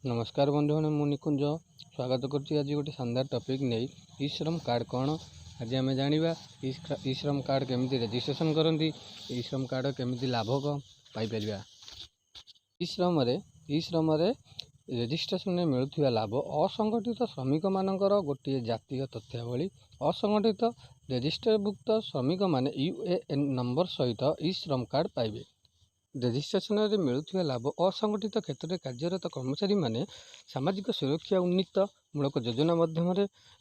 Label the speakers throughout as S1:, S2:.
S1: नमस्कार बंधुगण मु निकुंज स्वागत करुँच। आज गोटे शानदार टॉपिक नहीं ई श्रम कार्ड कौन आज आम जाना ई श्रम कार्ड केमी रजिस्ट्रेशन करती ई श्रम कार्ड केमी लाभ पाइपर ई श्रम रजिस्ट्रेशन मिलुवा लाभ असंगठित श्रमिक मानकर गोटे जातीय तथ्यावली असंगठित रजिस्टरभुक्त श्रमिक माने यूएएन नंबर सहित ई श्रम कार्ड पाइबे। रेजिस्ट्रेशन मिलुवा लाभ असंगठित क्षेत्र में कार्यरत कर्मचारी माने सामाजिक सुरक्षा उन्नीत मूलक योजना माध्यम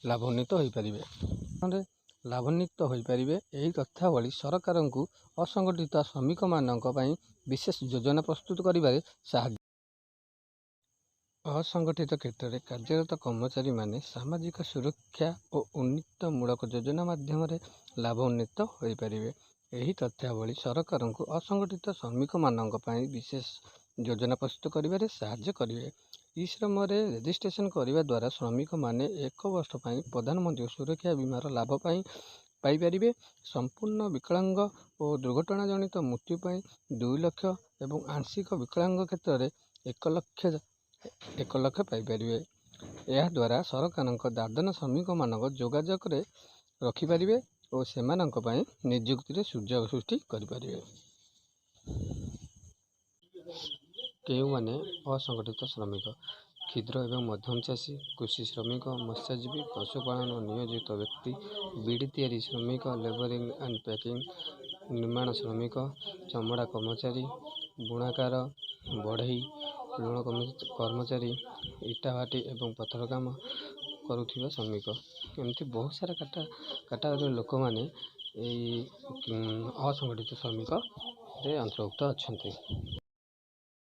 S1: लाभान्वित हो पारे लाभान्वित हो पारे। यही तथ्यावली सरकार को असंगठित श्रमिक मानक विशेष योजना प्रस्तुत करिबारे साहाय्य। असंगठित क्षेत्र में कार्यरत कर्मचारी माने सामाजिक सुरक्षा और उन्नीत मूलक योजना माध्यम लाभान्वित हो पारे। यही तथ्यावली सरकार को असंगठित श्रमिक मानक विशेष योजना प्रस्तुत करिबारे साहाय्य करिवे। ई श्रम रजिस्ट्रेशन करने द्वारा श्रमिक माने 1 वर्ष प्रधानमंत्री सुरक्षा बीमार लाभ पाइपर। संपूर्ण विकलांग और दुर्घटना जनित मृत्यु 2 लाख और आंशिक विकलांग क्षेत्र में 1 लाख पाइपर। यह द्वारा सरकार दादन श्रमिक मानक जोगाजोग रखिपारे और सेमानक नियुक्ति सुযোଗ सृष्टि करें। केउ माने असंगठित श्रमिक क्षुद्र एवं मध्यम चाषी कृषि श्रमिक मत्स्यजीवी पशुपालन नियोजित व्यक्ति बीड़ी तैयारी श्रमिक लेबरिंग एंड पैकिंग निर्माण श्रमिक चमड़ा कर्मचारी बुणाकार बढ़ई लुण कर्मचारी इटा भाटी एवं पत्थर काम करुवा श्रमिक एमती बहुत सारा कैटेगरी लोक मैंने असंगठित श्रमिक अंतर्भुक्त अच्छा।